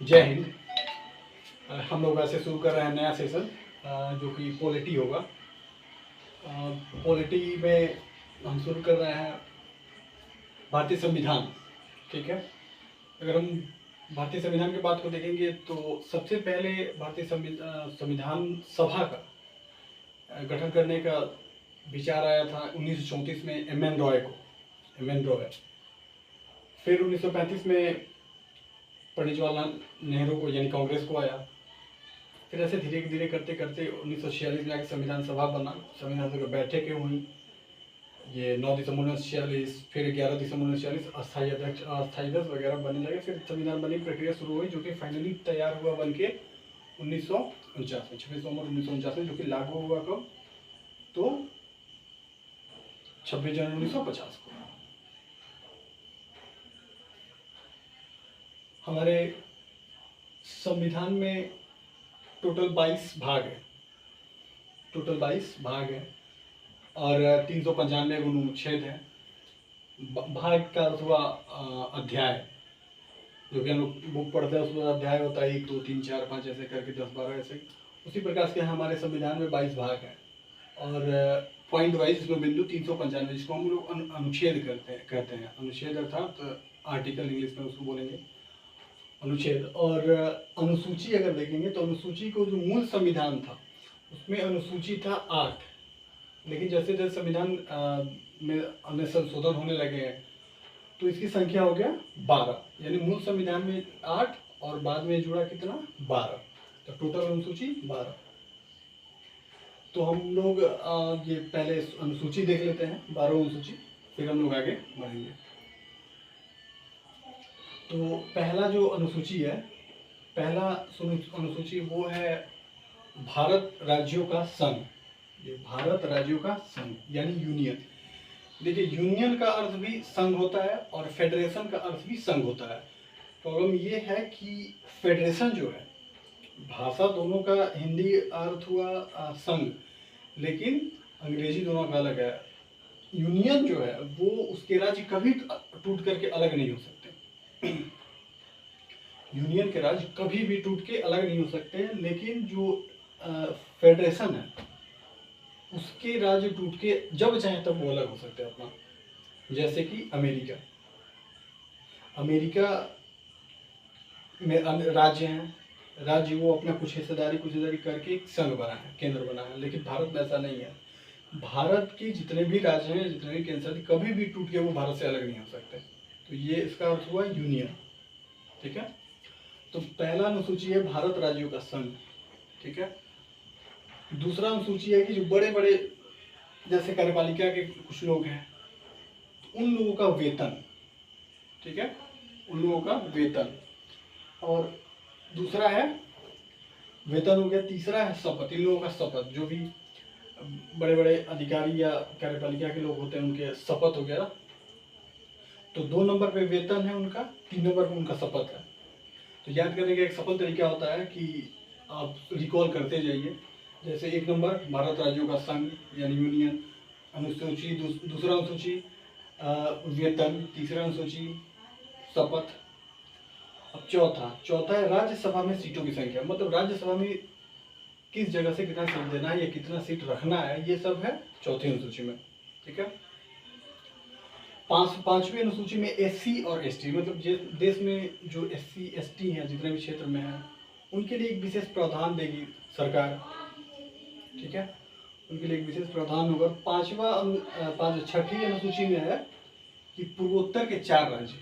जय हिंद। हम लोग ऐसे शुरू कर रहे हैं नया सेशन जो कि पॉलिटी होगा। पॉलिटी में हम शुरू कर रहे हैं भारतीय संविधान। ठीक है, अगर हम भारतीय संविधान की बात को देखेंगे तो सबसे पहले भारतीय संविधान सभा का गठन करने का विचार आया था 1934 में एम एन रॉय। फिर 1935 में पंडित जवाहरलाल नेहरू को यानी कांग्रेस को आया। फिर ऐसे धीरे धीरे करते करते 1946 में आके संविधान सभा बना। संविधान सभा बैठकें हुई, ये 9 दिसंबर 1946, फिर 11 दिसंबर 1946 अस्थायी अध्यक्ष, अस्थायी अध्यक्ष वगैरह बनने लगे। फिर संविधान बनने की प्रक्रिया शुरू हुई जो कि फाइनली तैयार हुआ बन के 1949 में, 26 नवंबर 1949 में, जो कि लागू हुआ कब, तो 26 जनवरी 1950 को। हमारे संविधान में टोटल 22 भाग है, और 395 अनुच्छेद है। भाग का अथवा अध्याय, जो कि हम लोग बुक पढ़ते हैं उसमें अध्याय होता है 1, 2, 3, 4, 5 ऐसे करके 10, 12 ऐसे। उसी प्रकार से हमारे संविधान में 22 भाग हैं और पॉइंट वाइज इसमें बिंदु 395, जिसको हम लोग अनुच्छेद कहते हैं। अनुच्छेद अर्थात आर्टिकल इंग्लिश में उसको बोलेंगे अनुच्छेद। और अनुसूची अगर देखेंगे तो अनुसूची को जो मूल संविधान था उसमें अनुसूची था 8, लेकिन जैसे जैसे संविधान में अन्य संशोधन होने लगे हैं तो इसकी संख्या हो गया 12, यानी मूल संविधान में 8 और बाद में जुड़ा कितना 12, तो टोटल अनुसूची 12। तो हम लोग ये पहले अनुसूची देख लेते हैं, 12 अनुसूची, फिर हम लोग आगे बढ़ेंगे। तो पहला जो अनुसूची है, पहला अनुसूची वो है भारत राज्यों का संघ। ये भारत राज्यों का संघ यानी यूनियन। देखिए, यूनियन का अर्थ भी संघ होता है और फेडरेशन का अर्थ भी संघ होता है। प्रॉब्लम ये है कि फेडरेशन जो है, भाषा दोनों का हिंदी अर्थ हुआ संघ, लेकिन अंग्रेजी दोनों का अलग है। यूनियन जो है वो उसके राज्य कभी टूट करके अलग नहीं हो सकते। यूनियन के राज्य कभी भी टूट के अलग नहीं हो सकते हैं, लेकिन जो फेडरेशन है उसके राज्य टूट के जब चाहे तब वो अलग हो सकते हैं अपना। जैसे कि अमेरिका में राज्य हैं, राज्य वो अपना कुछ हिस्सेदारी करके एक संघ बना है, केंद्र बना है, लेकिन भारत में ऐसा नहीं है। भारत के जितने भी राज्य हैं, जितने भी केंद्र, कभी भी टूट के वो भारत से अलग नहीं हो सकते। तो ये इसका अर्थ हुआ यूनियन। ठीक है, तो पहला अनुसूची है भारत राज्यों का संघ। ठीक है, दूसरा अनुसूची है कि जो बड़े बड़े जैसे कार्यपालिका के कुछ लोग हैं, तो उन लोगों का वेतन। ठीक है, उन लोगों का वेतन। और दूसरा है वेतन हो गया। तीसरा है शपथ, इन लोगों का शपथ, जो भी बड़े बड़े अधिकारी या कार्यपालिका के लोग होते हैं उनके शपथ हो गया। तो 2 नंबर पे वेतन है उनका, 3 नंबर पे उनका शपथ है। तो याद करने का एक सफल तरीका होता है कि आप रिकॉल करते जाइए। जैसे 1 नंबर भारत राज्यों का संघ यानी यूनियन, अनुसूची, दूसरा अनुसूची वेतन, तीसरा अनुसूची शपथ। अब चौथा है राज्यसभा में सीटों की संख्या, मतलब राज्यसभा में किस जगह से कितना सीट देना है या कितना सीट रखना है, ये सब है चौथी अनुसूची में। ठीक है, पांचवी अनुसूची में एससी और एसटी, मतलब देश में जो एससी एसटी हैं जितने भी क्षेत्र में हैं उनके लिए एक विशेष प्रावधान देगी सरकार। ठीक है, उनके लिए एक विशेष प्रावधान होगा। छठी अनुसूची में है कि पूर्वोत्तर के 4 राज्य,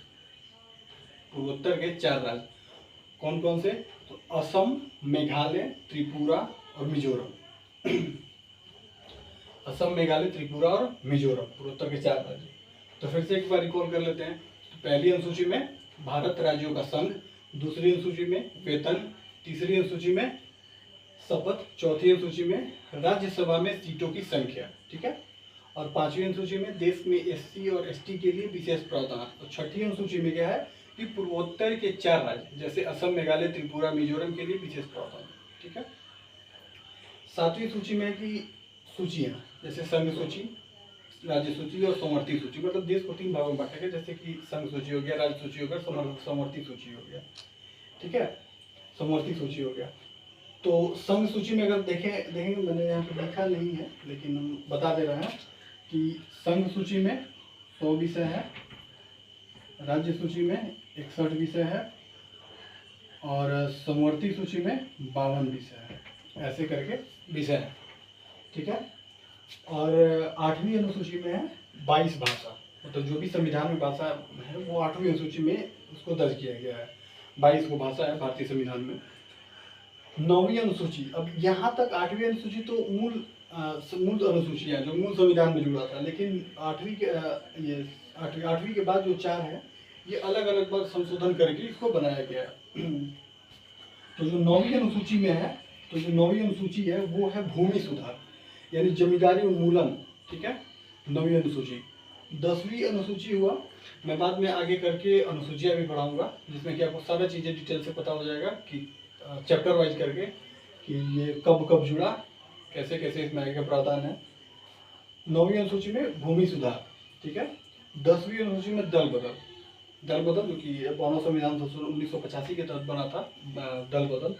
कौन कौन से, तो असम, मेघालय, त्रिपुरा और मिजोरम। असम, मेघालय, त्रिपुरा और मिजोरम, पूर्वोत्तर के 4 राज्य। तो फिर से एक बार रिकॉल कर लेते हैं। तो पहली अनुसूची में भारत राज्यों का संघ, दूसरी अनुसूची में वेतन, तीसरी अनुसूची में शपथ, चौथी अनुसूची में राज्यसभा में सीटों की संख्या। ठीक है, और पांचवी अनुसूची में देश में एससी और एसटी के लिए विशेष प्रावधान। तो छठी अनुसूची में क्या है कि पूर्वोत्तर के 4 राज्य जैसे असम, मेघालय, त्रिपुरा, मिजोरम के लिए विशेष प्रावधान। ठीक है, सातवीं सूची में है कि सूचियां, जैसे संघ सूची, राज्य सूची और समवर्ती सूची, मतलब देश को 3 भागों में बांटा गया, जैसे कि संघ सूची हो गया, राज्य सूची हो गया, समवर्ती सूची हो गया। ठीक है, समवर्ती सूची हो गया। तो संघ सूची में अगर देखेंगे मैंने यहाँ पे लिखा नहीं है लेकिन हम बता दे रहे हैं कि संघ सूची में 100 विषय है, राज्य सूची में 61 विषय है और समवर्ती सूची में 52 विषय है, ऐसे करके विषय है, ठीक है। और 8वीं अनुसूची में है 22 भाषा, मतलब जो भी संविधान में भाषा है वो 8वीं अनुसूची में उसको दर्ज किया गया है। 22 को भाषा है भारतीय संविधान में। 9वीं अनुसूची, अब यहाँ तक 8वीं अनुसूची तो मूल अनुसूची है जो मूल संविधान में जुड़ा था, लेकिन 8वीं के बाद जो 4 है ये अलग अलग बार संशोधन करके इसको बनाया गया है। तो जो 9वीं अनुसूची में है, तो जो 9वीं अनुसूची है वो है भूमि सुधार यानी जमींदारी उन्मूलन, ठीक है, 9वीं अनुसूची। 10वीं अनुसूची हुआ, मैं बाद में आगे करके अनुसूचियाँ भी पढ़ाऊंगा जिसमें कि आपको सारा चीज़ें डिटेल से पता हो जाएगा कि चैप्टर वाइज करके कि ये कब कब जुड़ा, कैसे कैसे इसमें आगे का प्रावधान है। 9वीं अनुसूची में भूमि सुधार, ठीक है। 10वीं अनुसूची में दल बदल जो कि मानव संविधान 1985 के तहत बना था, दल बदल।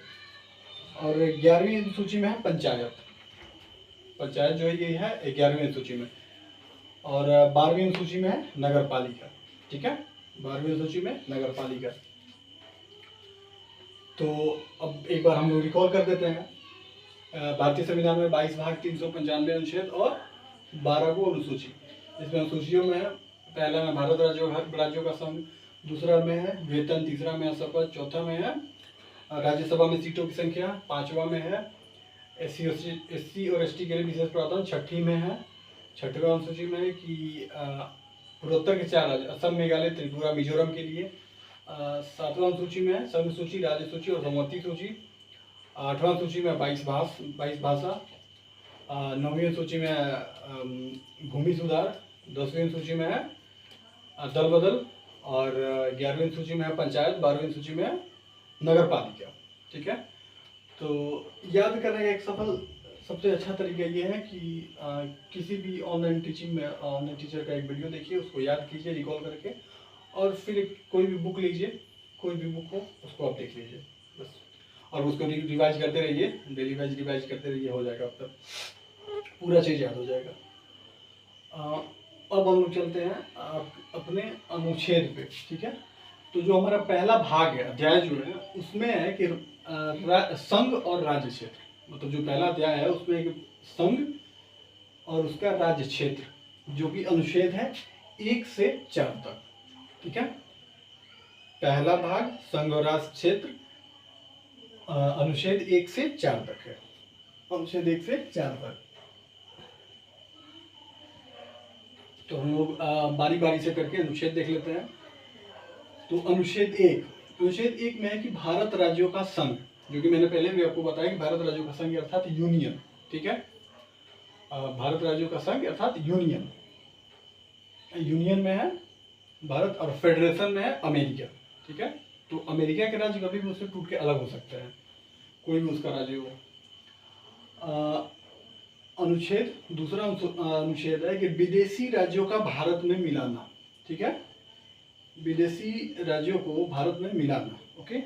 और 11वीं अनुसूची में है पंचायत जो है ये है 11वीं अनुसूची में। और 12वीं अनुसूची में है नगर पालिका, ठीक है, 12वीं अनुसूची में नगर पालिका। तो अब एक बार हम लोग रिकॉल कर देते हैं। भारतीय संविधान में 22 भाग 395 अनुच्छेद और 12 को अनुसूची। इसमें अनुसूचियों में है, पहला में भारत राज्यों का संघ, दूसरा में है वेतन, तीसरा में है शपथ, चौथा में है राज्यसभा में सीटों की संख्या, 5वां में है एससी और एसटी के लिए विशेष प्रावधान, 6वीं में है, 6वीं अनुसूची में है कि पूर्वोत्तर के 4 राज्य असम, मेघालय, त्रिपुरा, मिजोरम के लिए। 7वां अनुसूची में है संघ सूची, राज्य सूची और समवर्ती सूची। 8वां सूची में 22 भाषा। 9वीं सूची में भूमि सुधार। 10वीं सूची में है दल बदल और 11वीं सूची में है पंचायत। 12वीं सूची में है नगर पालिका, ठीक है। तो याद करने का एक सबसे अच्छा तरीका ये है कि किसी भी ऑनलाइन टीचिंग में ऑनलाइन टीचर का एक वीडियो देखिए, उसको याद कीजिए रिकॉल करके, और फिर कोई भी बुक लीजिए, कोई भी बुक हो उसको आप देख लीजिए बस, और उसको रिवाइज करते रहिए, डेली वाइज रिवाइज करते रहिए, हो जाएगा, अब तक पूरा चीज़ याद हो जाएगा। अब हम लोग चलते हैं अपने अनुच्छेद पे, ठीक है। तो जो हमारा पहला भाग है, अध्याय जो है, उसमें है कि संघ और राज्य क्षेत्र, मतलब जो पहला अध्याय है उसमें एक संघ और उसका राज्य क्षेत्र, जो कि अनुच्छेद है 1 से 4 तक, ठीक है। पहला भाग संघ और राज्य क्षेत्र, अनुच्छेद 1 से 4 तक है, अनुच्छेद 1 से 4 तक। तो हम लोग बारी बारी से करके अनुच्छेद देख लेते हैं। तो अनुच्छेद 1 में है कि भारत राज्यों का संघ, जो कि मैंने पहले भी आपको बताया कि भारत राज्यों का संघ अर्थात यूनियन, ठीक है। भारत राज्यों का संघ अर्थात यूनियन में है भारत, और फेडरेशन में है अमेरिका, ठीक है। तो अमेरिका के राज्य कभी भी उससे टूट के अलग हो सकते हैं, कोई भी उसका राज्य हो। अनुच्छेद, दूसरा अनुच्छेद है कि विदेशी राज्यों का भारत में मिलाना, ठीक है, विदेशी राज्यों को भारत में मिलाना, ओके।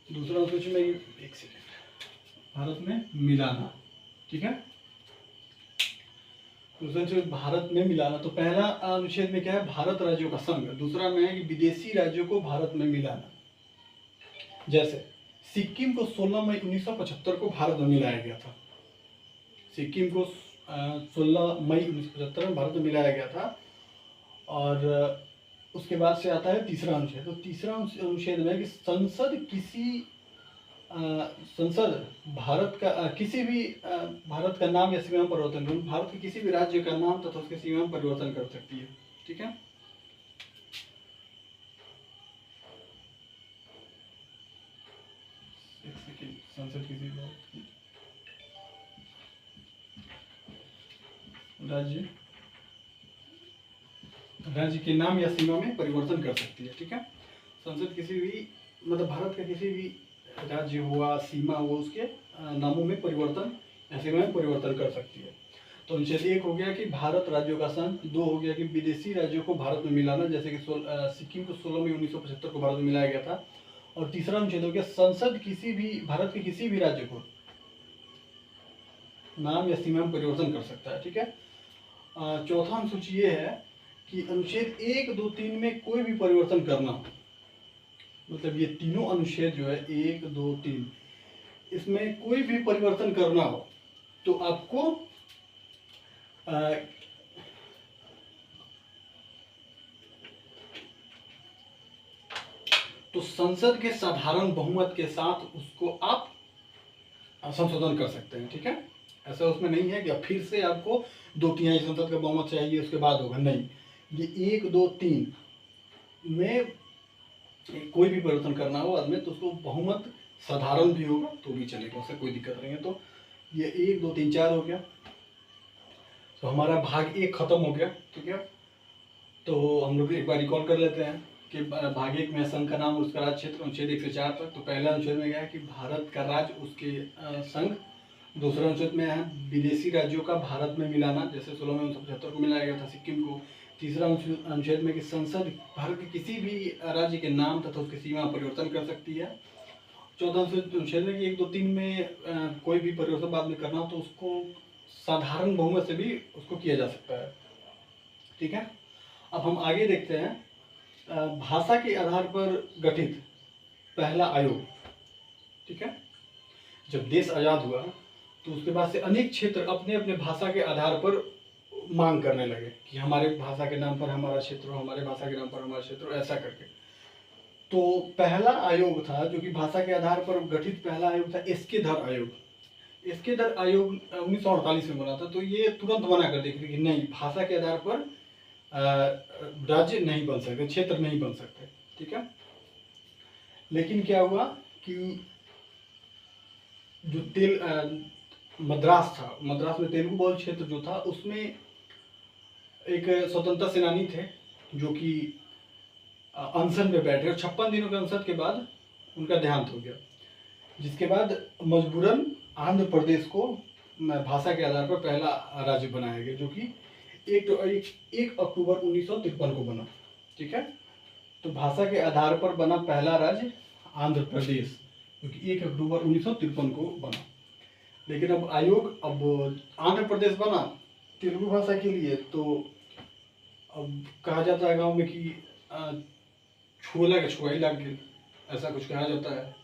दूसरा अनुच्छेद में, एक सेकेंड, भारत में मिलाना, ठीक है, दूसरा अनुच्छेद भारत में मिलाना। तो पहला अनुच्छेद में क्या है, भारत राज्यों का संघ, दूसरा में है कि विदेशी राज्यों को भारत में मिलाना। जैसे सिक्किम को 16 मई 1975 को भारत में मिलाया गया था, सिक्किम को 16 मई 1975 में भारत में मिलाया गया था। और उसके बाद से आता है तीसरा अनुच्छेद। तो तीसरा अनुच्छेद में कि संसद भारत का किसी भी भारत का नाम या सीमा परिवर्तन कर, भारत के किसी भी राज्य का नाम तथा उसके सीमा में परिवर्तन कर सकती है, ठीक है। संसद किसी राज्य के नाम या सीमा में परिवर्तन कर सकती है, ठीक है। संसद किसी भी, मतलब भारत का किसी भी राज्य हुआ, सीमा हुआ, उसके नामों में परिवर्तन या सीमा में परिवर्तन कर सकती है। तो अनुच्छेद 1 हो गया कि भारत राज्यों का संघ, 2 हो गया कि विदेशी राज्यों को भारत में मिलाना, जैसे कि सिक्किम को 16 मई 1975 को भारत में मिलाया गया था, और तीसरा अनुच्छेद हो गया संसद किसी भी भारत के किसी भी राज्य को नाम या सीमा में परिवर्तन कर सकता है। ठीक है। चौथा अनुसूची ये है कि अनुच्छेद 1, 2, 3 में कोई भी परिवर्तन करना, मतलब ये तीनों अनुच्छेद जो है 1, 2, 3, इसमें कोई भी परिवर्तन करना हो तो आपको तो संसद के साधारण बहुमत के साथ उसको आप संशोधन कर सकते हैं। ठीक है। ऐसा उसमें नहीं है कि अब फिर से आपको 2/3 संसद का बहुमत चाहिए उसके बाद होगा, नहीं। ये 1, 2, 3 में कोई भी परिवर्तन करना हो बाद में तो उसको बहुमत साधारण भी होगा तो भी चलेगा, उससे कोई दिक्कत नहीं है। तो ये 1, 2, 3, 4 हो गया। तो हमारा भाग 1 खत्म हो गया। ठीक है। तो हम लोग एक बार रिकॉल कर लेते हैं कि भाग 1 में संघ का नाम और उसका राज्य क्षेत्र अनुच्छेद 1 से 4 तक। तो पहला अनुच्छेद में गया कि भारत का राज्य उसके संघ। दूसरा अनुच्छेद में है विदेशी राज्यों का भारत में मिलाना, जैसे 1675 को मिलाया गया था सिक्किम को। तीसरा अनुच्छेद में कि संसद भारत के किसी भी राज्य के नाम तथा उसकी सीमा परिवर्तन कर सकती है। चौथा अनुच्छेद में कि 1, 2, 3 में कोई भी परिवर्तन बाद में करना हो तो उसको साधारण बहुमत से भी उसको किया जा सकता है। ठीक है। अब हम आगे देखते हैं भाषा के आधार पर गठित पहला आयोग। ठीक है। जब देश आजाद हुआ तो उसके बाद से अनेक क्षेत्र अपने अपने भाषा के आधार पर मांग करने लगे कि हमारे भाषा के नाम पर हमारा क्षेत्र हो, हमारे भाषा के नाम पर हमारा क्षेत्र हो, ऐसा करके। तो पहला आयोग था जो कि भाषा के आधार पर गठित पहला आयोग था एस्केधर आयोग। एस्केधर आयोग 1948 में बना था। तो ये तुरंत मना कर दिया कि नहीं, भाषा के आधार पर राज्य नहीं बन सकते, क्षेत्र नहीं बन सकते। ठीक है। लेकिन क्या हुआ कि जो मद्रास था, मद्रास में तेलुगु बहुल क्षेत्र जो था उसमें एक स्वतंत्रता सेनानी थे जो कि अनशन में बैठे और 56 दिनों के अनशन के बाद उनका देहांत हो गया, जिसके बाद मजबूरन आंध्र प्रदेश को भाषा के आधार पर पहला राज्य बनाया गया, जो कि 1 अक्टूबर 1953 को बना। ठीक है। तो भाषा के आधार पर बना पहला राज्य आंध्र प्रदेश, जो कि 1 अक्टूबर 1953 को बना। लेकिन अब आंध्र प्रदेश बना तेलुगु भाषा के लिए, तो अब कहा जाता है गांव में कि छुआ के छुआई लग गई, ऐसा कुछ कहा जाता है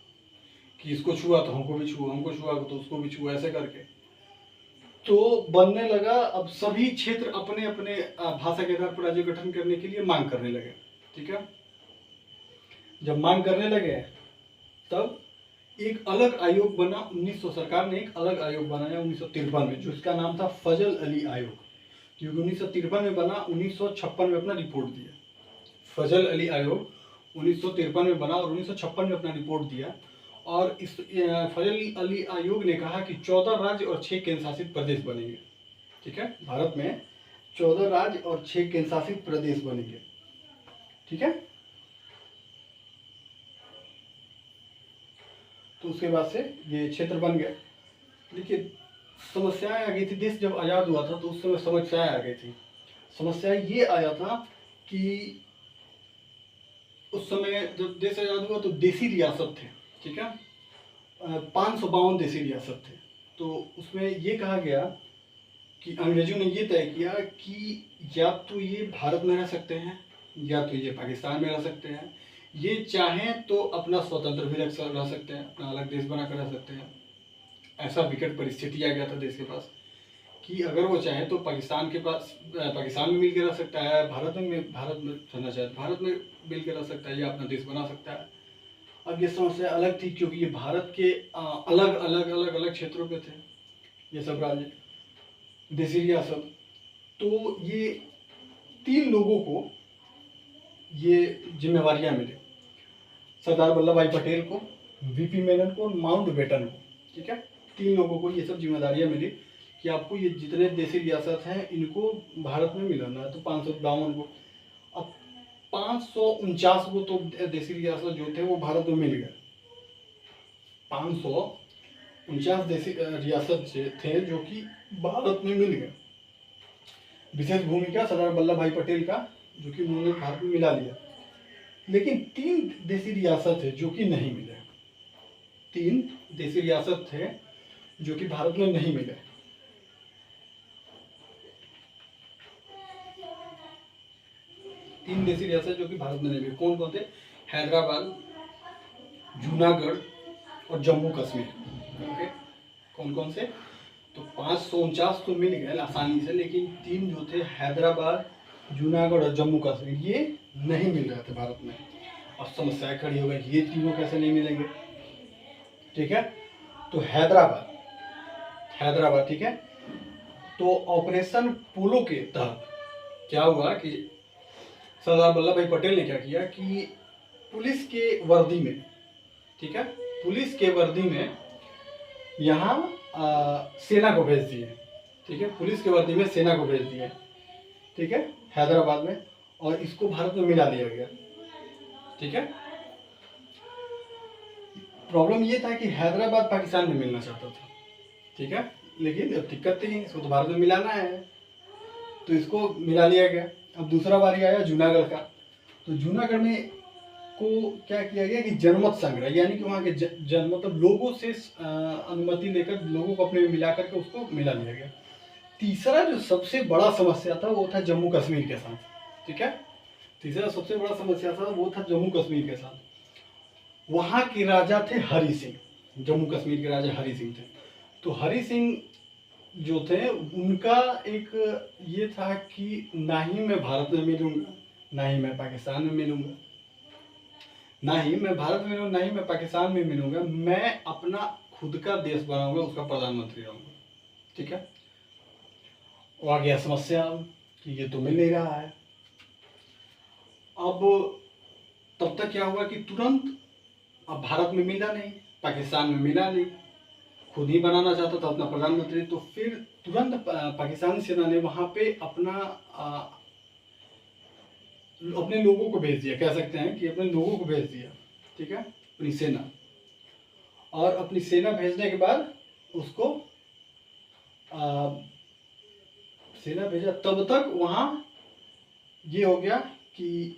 कि इसको छुआ तो हमको भी छुआ, हमको छुआ तो उसको भी छुआ, ऐसे करके तो बनने लगा। अब सभी क्षेत्र अपने अपने भाषा के आधार पर राज्य गठन करने के लिए मांग करने लगे। ठीक है। जब मांग करने लगे तब एक अलग आयोग बना। 1900 सरकार ने एक अलग आयोग बनाया 1953 में, जो इसका नाम था फजल अली आयोग, क्योंकि 1953 में बना, 1956 में अपना रिपोर्ट दिया। फजल अली आयोग 1953 में बना और 1956 में अपना रिपोर्ट दिया। और इस फजल अली आयोग ने कहा कि 14 राज्य और 6 केंद्र शासित प्रदेश बनेंगे। ठीक है। भारत में 14 राज्य और 6 केंद्र शासित प्रदेश बनेंगे। ठीक है। तो उसके बाद से ये क्षेत्र बन गया। देखिए समस्याएं आ गई थी, देश जब आज़ाद हुआ था तो उस समय समस्याएं आ गई थी। समस्या ये आया था कि उस समय जब देश आज़ाद हुआ तो देसी रियासत थे। ठीक है। 552 देसी रियासत थे। तो उसमें ये कहा गया कि अंग्रेजों ने ये तय किया कि या तो ये भारत में रह सकते हैं या तो ये पाकिस्तान में रह सकते हैं, ये चाहें तो अपना स्वतंत्र भी रह सकते हैं, अपना अलग देश बनाकर रह सकते हैं। ऐसा विकट परिस्थिति आ गया था देश के पास कि अगर वो चाहे तो पाकिस्तान में मिल के रह सकता है, भारत में रहना चाहे तो भारत में मिल के रह सकता है, या अपना देश बना सकता है। अब ये समस्या अलग थी क्योंकि ये भारत के अलग अलग क्षेत्रों पे थे ये सब राज्य, देसी रियासत। तो ये 3 लोगों को ये जिम्मेवारियां मिली, सरदार वल्लभ भाई पटेल को, वीपी मेनन को, माउंटबेटन को। ठीक है। 3 लोगों को ये सब जिम्मेदारियां मिली कि आपको ये जितने देसी रियासत हैं इनको भारत में मिलाना है। तो 552 को, अब 549 को तो देसी रियासत जो थे वो भारत में मिल गए। 549 देसी रियासत थे जो कि भारत में मिल गए। विशेष भूमिका सरदार वल्लभ भाई पटेल का, जो कि उन्होंने भारत में मिला लिया। लेकिन 3 देसी रियासत है जो कि नहीं मिले। 3 देसी रियासत थे जो कि भारत में नहीं मिले। तीन देसी रियासत जो कि भारत में नहीं मिले, कौन कौन थे? हैदराबाद, जूनागढ़ और जम्मू कश्मीर। ओके, कौन कौन से? तो 549 तो मिल गए आसानी से, लेकिन 3 जो थे हैदराबाद, जूनागढ़ और जम्मू कश्मीर, ये नहीं मिल रहे थे भारत में। अब समस्या खड़ी हो गई, ये तीनों कैसे नहीं मिलेंगे? ठीक है, तो हैदराबाद ठीक है। तो ऑपरेशन पोलो के तहत क्या हुआ कि सरदार वल्लभ भाई पटेल ने क्या किया कि पुलिस के वर्दी में, ठीक है, पुलिस के वर्दी में यहाँ सेना को भेज दिए। ठीक है, पुलिस के वर्दी में सेना को भेज दिए, ठीक है, हैदराबाद में, और इसको भारत में मिला दिया गया। ठीक है, प्रॉब्लम ये था कि हैदराबाद पाकिस्तान में मिलना चाहता था। ठीक है, लेकिन अब दिक्कत थी, इसको तो भारत में मिलाना है, तो इसको मिला लिया गया। अब दूसरा बारी आया जूनागढ़ का। तो जूनागढ़ में को क्या किया गया कि जनमत संग्रह, यानी कि वहाँ के मतलब लोगों से अनुमति लेकर लोगों को अपने में मिला करके उसको मिला लिया गया। तीसरा जो सबसे बड़ा समस्या था वो था जम्मू कश्मीर के साथ। ठीक है, तीसरा सबसे बड़ा समस्या था वो था जम्मू कश्मीर के साथ। वहाँ के राजा थे हरि सिंह, जम्मू कश्मीर के राजा हरि सिंह थे। तो हरि सिंह जो थे उनका एक ये था कि ना ही मैं भारत में मिलूंगा, ना ही मैं पाकिस्तान में मिलूंगा, ना ही मैं भारत में मिलूंगा, ना ही मैं पाकिस्तान में मिलूंगा, मैं अपना खुद का देश बनाऊंगा, उसका प्रधानमंत्री रहूंगा। ठीक है, और आ गया समस्या कि ये तो मिल नहीं रहा है। अब तब तक क्या हुआ कि तुरंत अब भारत में मिला नहीं, पाकिस्तान में मिला नहीं, खुद ही बनाना चाहता था अपना प्रधानमंत्री। तो फिर तुरंत पाकिस्तानी सेना ने वहां पे अपने लोगों को भेज दिया, कह सकते हैं कि अपने लोगों को भेज दिया। ठीक है, अपनी सेना, और अपनी सेना भेजने के बाद उसको सेना भेजा, तब तक वहां ये हो गया कि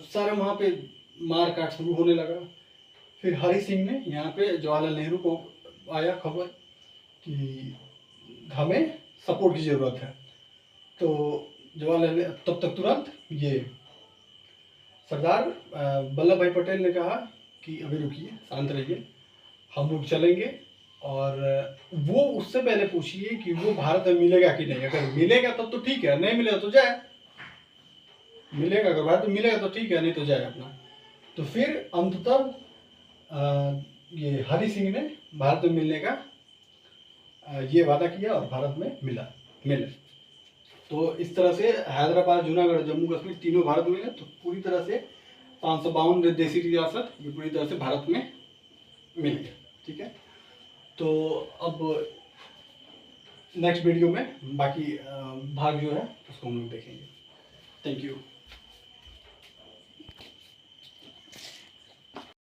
सारे वहां पे मार काट शुरू होने लगा। फिर हरि सिंह ने यहाँ पे जवाहरलाल नेहरू को आया खबर कि हमें सपोर्ट की ज़रूरत है। तो जवाहरलाल तब तक तुरंत ये सरदार वल्लभ भाई पटेल ने कहा कि अभी रुकिए, शांत रहिए, हम लोग चलेंगे। और वो उससे पहले पूछिए कि वो भारत में मिलेगा कि नहीं। अगर मिलेगा तब तो ठीक है, नहीं मिलेगा तो जाए। मिलेगा, अगर भारत में मिलेगा तो ठीक है, नहीं तो जाए अपना। तो फिर अंततः ये हरि सिंह ने भारत में मिलने का ये वादा किया और भारत में मिले। तो इस तरह से हैदराबाद, जूनागढ़, जम्मू कश्मीर तीनों भारत में मिले। तो पूरी तरह से 552 देसी रियासत ये पूरी तरह से भारत में मिल गए। ठीक है, तो अब नेक्स्ट वीडियो में बाकी भाग जो है उसको हम लोग देखेंगे। Thank you.